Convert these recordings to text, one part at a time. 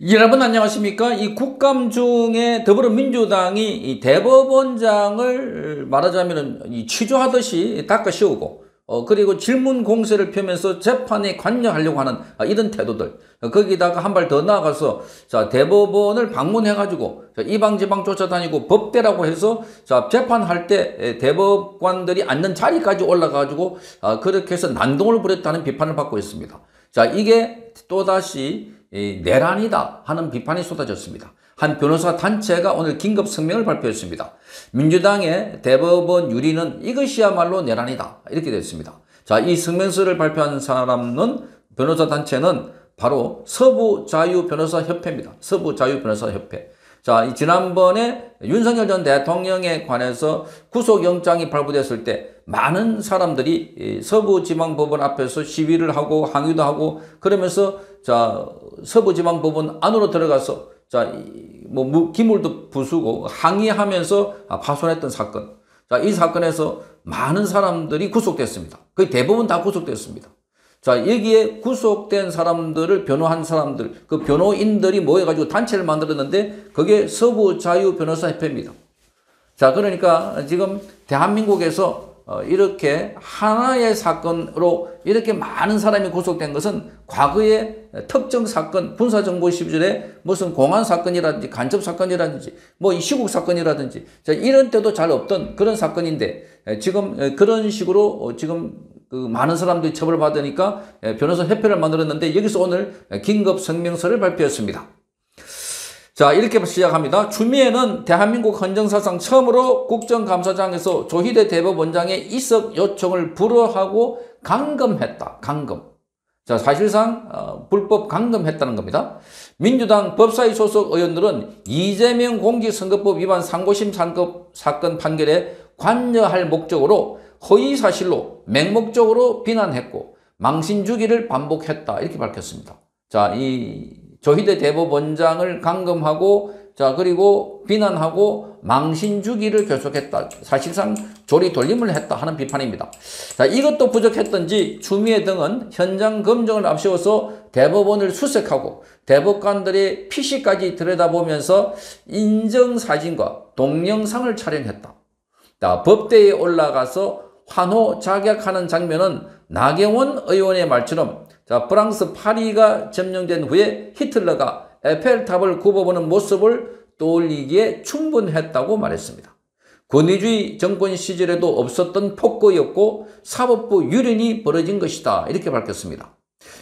여러분 안녕하십니까? 이 국감 중에 더불어민주당이 이 대법원장을 말하자면 이 취조하듯이 닦아 씌우고 그리고 질문 공세를 펴면서 재판에 관여하려고 하는 이런 태도들, 거기다가 한 발 더 나아가서 자 대법원을 방문해가지고 이방지방 쫓아다니고 법대라고 해서 자 재판할 때 대법관들이 앉는 자리까지 올라가가지고 그렇게 해서 난동을 부렸다는 비판을 받고 있습니다. 자 이게 또다시 내란이다 하는 비판이 쏟아졌습니다. 한 변호사 단체가 오늘 긴급 성명을 발표했습니다. 민주당의 대법원 유리는 이것이야말로 내란이다 이렇게 됐습니다. 자, 이 성명서를 발표한 사람은 변호사 단체는 바로 서부자유변호사협회입니다. 서부자유변호사협회. 자, 지난번에 윤석열 전 대통령에 관해서 구속영장이 발부됐을 때 많은 사람들이 서부지방법원 앞에서 시위를 하고 항의도 하고 그러면서 자 서부지방법원 안으로 들어가서 자 뭐 기물도 부수고 항의하면서 파손했던 사건. 자, 이 사건에서 많은 사람들이 구속됐습니다. 거의 대부분 다 구속됐습니다. 자, 여기에 구속된 사람들을 변호한 사람들, 그 변호인들이 모여가지고 단체를 만들었는데 그게 서부자유변호사협회입니다. 자, 그러니까 지금 대한민국에서 이렇게 하나의 사건으로 이렇게 많은 사람이 구속된 것은 과거의 특정 사건, 군사정보 시절에 무슨 공안 사건이라든지 간첩 사건이라든지 뭐 시국 사건이라든지 자, 이런 때도 잘 없던 그런 사건인데 지금 그런 식으로 지금 그 많은 사람들이 처벌받으니까 변호사 협회를 만들었는데 여기서 오늘 긴급 성명서를 발표했습니다. 자, 이렇게 시작합니다. 추미애는 대한민국 헌정사상 처음으로 국정감사장에서 조희대 대법원장의 이석 요청을 불허하고 감금했다. 감금. 자, 사실상 불법 감금했다는 겁니다. 민주당 법사위 소속 의원들은 이재명 공직선거법 위반 상고심 사건 판결에 관여할 목적으로 허위사실로 맹목적으로 비난했고 망신주기를 반복했다. 이렇게 밝혔습니다. 자, 이 조희대 대법원장을 감금하고 자 그리고 비난하고 망신주기를 계속했다. 사실상 조리돌림을 했다 하는 비판입니다. 자, 이것도 부족했던지 추미애 등은 현장 검증을 앞세워서 대법원을 수색하고 대법관들의 PC까지 들여다보면서 인정사진과 동영상을 촬영했다. 자, 법대에 올라가서 환호 작약하는 장면은 나경원 의원의 말처럼 자, 프랑스 파리가 점령된 후에 히틀러가 에펠탑을 굽어보는 모습을 떠올리기에 충분했다고 말했습니다. 권위주의 정권 시절에도 없었던 폭거였고 사법부 유린이 벌어진 것이다. 이렇게 밝혔습니다.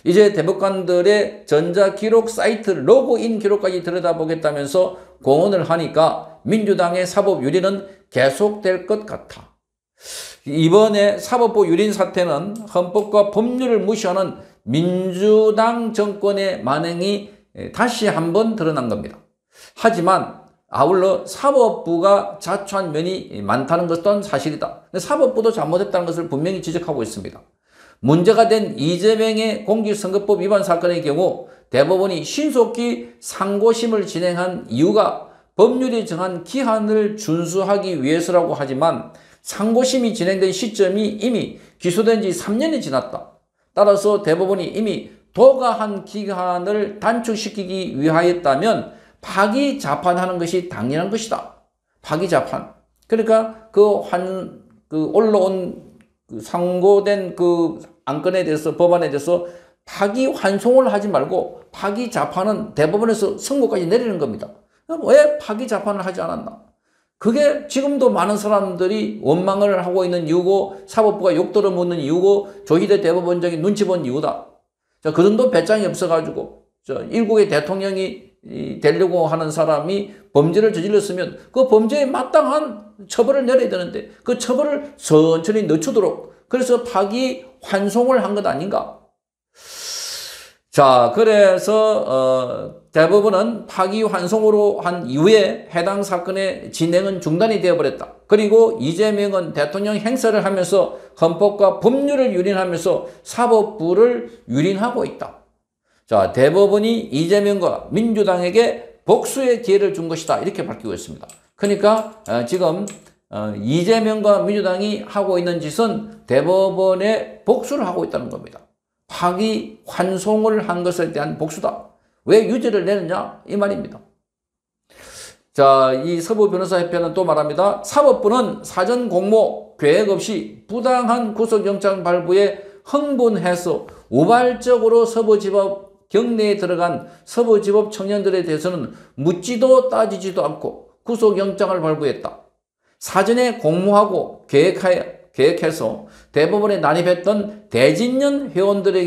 이제 대법관들의 전자기록 사이트 로그인 기록까지 들여다보겠다면서 공언을 하니까 민주당의 사법 유린은 계속될 것 같아. 이번에 사법부 유린 사태는 헌법과 법률을 무시하는 민주당 정권의 만행이 다시 한번 드러난 겁니다. 하지만 아울러 사법부가 자초한 면이 많다는 것은 사실이다. 사법부도 잘못했다는 것을 분명히 지적하고 있습니다. 문제가 된 이재명의 공직선거법 위반 사건의 경우 대법원이 신속히 상고심을 진행한 이유가 법률이 정한 기한을 준수하기 위해서라고 하지만 상고심이 진행된 시점이 이미 기소된 지 3년이 지났다. 따라서 대법원이 이미 도가한 기간을 단축시키기 위하였다면 파기자판하는 것이 당연한 것이다. 파기자판. 그러니까 올라온 상고된 안건에 대해서 법안에 대해서 파기환송을 하지 말고 파기자판은 대법원에서 선고까지 내리는 겁니다. 왜 파기자판을 하지 않았나? 그게 지금도 많은 사람들이 원망을 하고 있는 이유고 사법부가 욕들어 묻는 이유고 조희대 대법원장이 눈치 본 이유다. 자, 그 정도 배짱이 없어가지고 일국의 대통령이 되려고 하는 사람이 범죄를 저질렀으면 그 범죄에 마땅한 처벌을 내려야 되는데 그 처벌을 천천히 늦추도록 그래서 파기환송을 한 것 아닌가? 자, 그래서 대법원은 파기환송으로 한 이후에 해당 사건의 진행은 중단이 되어버렸다. 그리고 이재명은 대통령 행세를 하면서 헌법과 법률을 유린하면서 사법부를 유린하고 있다. 자, 대법원이 이재명과 민주당에게 복수의 기회를 준 것이다. 이렇게 밝히고 있습니다. 그러니까 지금 이재명과 민주당이 하고 있는 짓은 대법원에 복수를 하고 있다는 겁니다. 파기환송을 한 것에 대한 복수다. 왜 유죄를 내느냐 이 말입니다. 자, 이 서부변호사협회는 또 말합니다. 사법부는 사전 공모 계획 없이 부당한 구속영장 발부에 흥분해서 우발적으로 서부지법 경내에 들어간 서부지법 청년들에 대해서는 묻지도 따지지도 않고 구속영장을 발부했다. 사전에 공모하고 계획해서 대법원에 난입했던 대진년 회원들에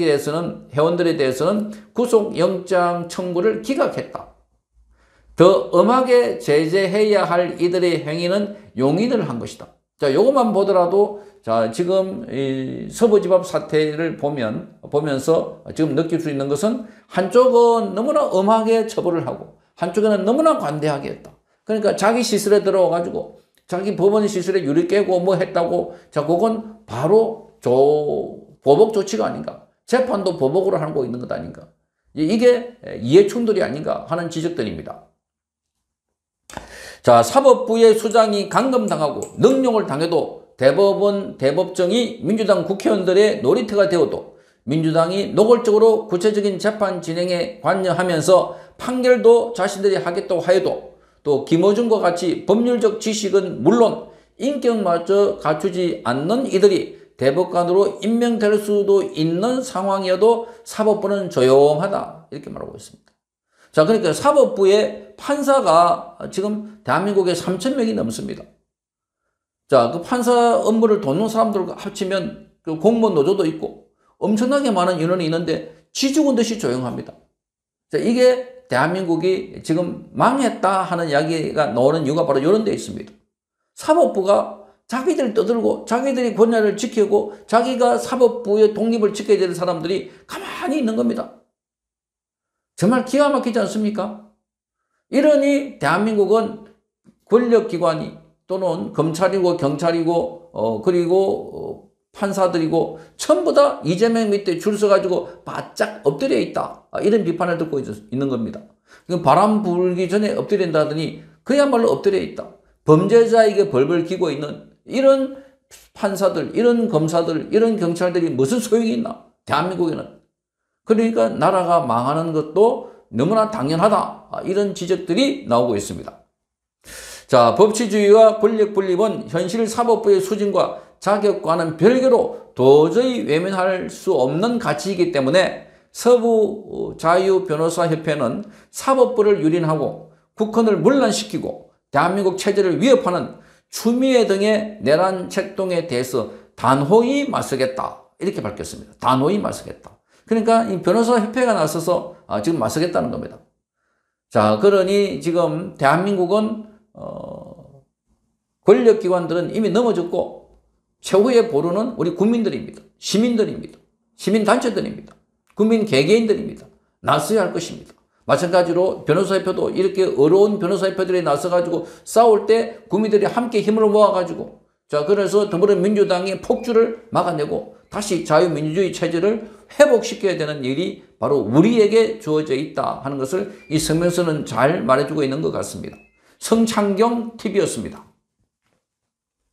대해서는 구속영장 청구를 기각했다. 더 엄하게 제재해야 할 이들의 행위는 용인을 한 것이다. 자, 요것만 보더라도 자, 지금 이 서부지법 사태를 보면서 지금 느낄 수 있는 것은 한쪽은 너무나 엄하게 처벌을 하고 한쪽에는 너무나 관대하게 했다. 그러니까 자기 시설에 들어와 가지고 자기 법원 시설에 유리 깨고 뭐 했다고 자, 그건 바로 보복 조치가 아닌가. 재판도 보복으로 하고 있는 것 아닌가. 이게 이해충돌이 아닌가 하는 지적들입니다. 자, 사법부의 수장이 감금당하고 능욕을 당해도 대법정이 민주당 국회의원들의 놀이터가 되어도 민주당이 노골적으로 구체적인 재판 진행에 관여하면서 판결도 자신들이 하겠다고 하여도 또 김어준과 같이 법률적 지식은 물론 인격마저 갖추지 않는 이들이 대법관으로 임명될 수도 있는 상황이어도 사법부는 조용하다 이렇게 말하고 있습니다. 자, 그러니까 사법부의 판사가 지금 대한민국에 3,000명이 넘습니다. 자, 그 판사 업무를 돕는 사람들과 합치면 그 공무원 노조도 있고 엄청나게 많은 인원이 있는데 쥐죽은 듯이 조용합니다. 자, 이게 대한민국이 지금 망했다 하는 이야기가 나오는 이유가 바로 이런 데 있습니다. 사법부가 자기들 떠들고 자기들이 권한을 지키고 자기가 사법부의 독립을 지켜야 되는 사람들이 가만히 있는 겁니다. 정말 기가 막히지 않습니까? 이러니 대한민국은 권력기관이 또는 검찰이고 경찰이고 그리고 판사들이고 전부 다 이재명 밑에 줄 서가지고 바짝 엎드려 있다. 이런 비판을 듣고 있는 겁니다. 바람 불기 전에 엎드린다더니 그야말로 엎드려 있다. 범죄자에게 벌벌 기고 있는 이런 판사들, 이런 검사들, 이런 경찰들이 무슨 소용이 있나? 대한민국에는. 그러니까 나라가 망하는 것도 너무나 당연하다. 이런 지적들이 나오고 있습니다. 자, 법치주의와 권력 분립은 현실 사법부의 수준과 자격과는 별개로 도저히 외면할 수 없는 가치이기 때문에 서부자유변호사협회는 사법부를 유린하고 국헌을 문란시키고 대한민국 체제를 위협하는 추미애 등의 내란 책동에 대해서 단호히 맞서겠다. 이렇게 밝혔습니다. 단호히 맞서겠다. 그러니까 이 변호사협회가 나서서 지금 맞서겠다는 겁니다. 자, 그러니 지금 대한민국은 권력기관들은 이미 넘어졌고 최후의 보루는 우리 국민들입니다. 시민들입니다. 시민단체들입니다. 국민 개개인들입니다. 나서야 할 것입니다. 마찬가지로 변호사협회도 이렇게 어려운 변호사협회들이 나서가지고 싸울 때 국민들이 함께 힘을 모아가지고 자, 그래서 더불어민주당의 폭주를 막아내고 다시 자유민주주의 체제를 회복시켜야 되는 일이 바로 우리에게 주어져 있다 하는 것을 이 성명서는 잘 말해주고 있는 것 같습니다. 성창경 TV였습니다.